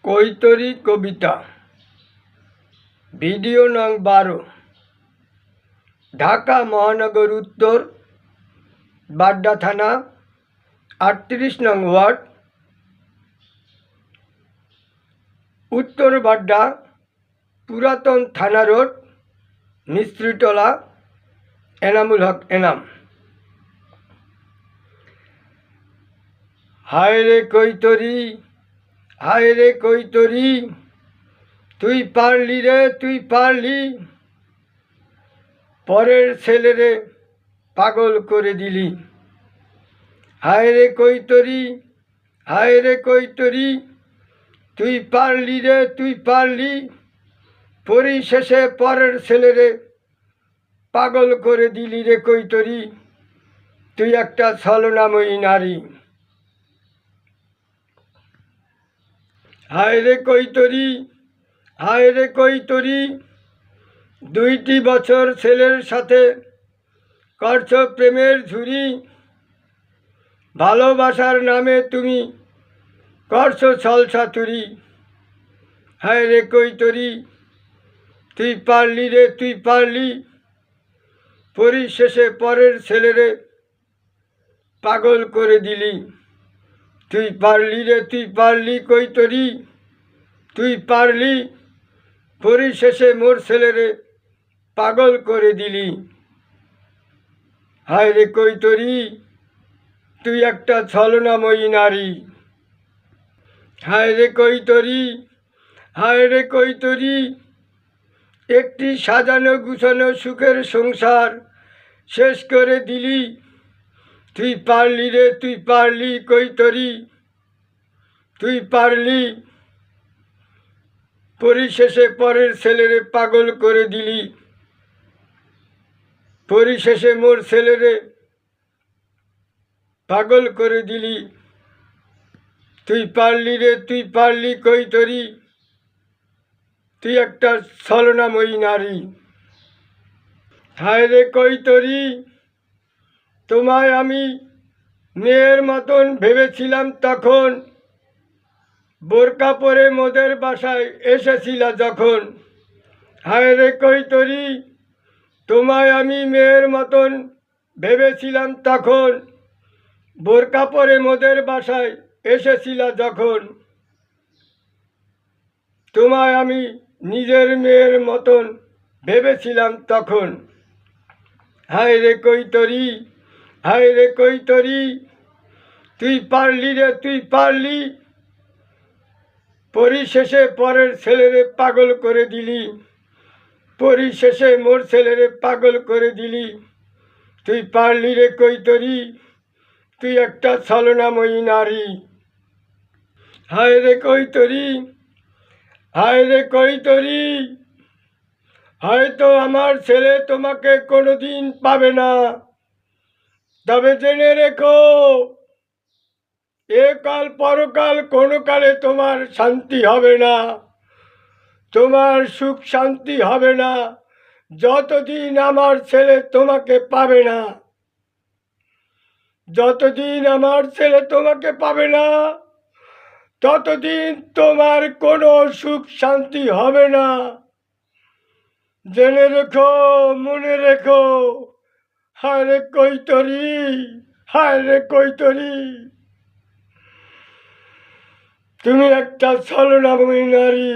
কৈতরী কবিতা video নং 12 ঢাকা মহানগর উত্তর বাড্ডা থানা 38 নং ওয়ার্ড উত্তর বাড্ডা পুরাতন থানা রোড মিস্ত্রিটলা এনামুল হক এনাম। হায় রে কৈতরী, হায় রে কৈতরী, তুই পারলি রে, তুই পারলি, পরের ছেলেরে পাগল করে দিলি। হায় রে কৈতরী, হায় রে কৈতরী, তুই পারলি রে, তুই পারলি, পরিশেষে পরের ছেলেরে পাগল করে দিলি রে কৈতরী, তুই একটা ছলনাময়ী নারী। হায় রে কৈতরী, হায় রে কৈতরী, 2টি বছর ছেলের সাথে করছ প্রেমের ঝুরি, ভালোবাসার নামে তুমি করছো ছলছাতুরি। হায় রে কৈতরী, তুই পারলি রে, তুই পারলি, পরিশেষে পরের ছেলেরে পাগল করে দিলি। তুই পারলি রে, তুই পারলি কৈতরী, তুই পারলি, পরিশেষে মোর ছেলেরে পাগল করে দিলি। হায় রে কৈতরী, তুই একটা ছলনাময়ী নারী। হায় রে কৈতরী, হায় রে কৈতরী, একটি সাজানো গুছানো সুখের সংসার শেষ করে দিলি। তুই পারলি রে, তুই পারলি কৈতরী, তুই পারলি, পরিশেষে পরের ছেলেরে পাগল করে দিলি। পরিশেষে মোর ছেলেরে পাগল করে দিলি। তুই পারলি রে, তুই পারলি কৈতরী, তুই একটা ছলনাময়ী নারী। হায় রে কৈতরী, তোমায় আমি মেয়ের মতন ভেবেছিলাম তখন, বোরকা পরে মোদের বাসায় এসেছিলা যখন। হায় রে কৈতরী, তোমায় আমি মেয়ের মতন ভেবেছিলাম তখন, বোরকা পরে মোদের বাসায় এসেছিলা যখন। তোমায় আমি নিজের মেয়ের মতন ভেবেছিলাম তখন। হায় রে কৈতরী, হায় রে কৈতরী, তুই পারলি রে, তুই পারলি, পরিশেষে পরের ছেলেরে পাগল করে দিলি। পরিশেষে মোর ছেলেরে পাগল করে দিলি। তুই পারলি রে কৈতরী, তুই একটা ছলনাময়ী নারী। হায় রে কৈতরী, হায় রে কৈতরী, হয়তো আমার ছেলে তোমাকে কোনোদিন পাবে না, তবে জেনে রেখো এ কাল পরকাল কোনো কালে তোমার শান্তি হবে না, তোমার সুখ শান্তি হবে না যতদিন আমার ছেলে তোমাকে পাবে না। যতদিন আমার ছেলে তোমাকে পাবে না ততদিন তোমার কোনো সুখ শান্তি হবে না। জেনে রেখো, মনে রেখো। হায় রে কৈতরী, হায় রে কৈতরী, তুমি একটা ছলনাময়ী নারী।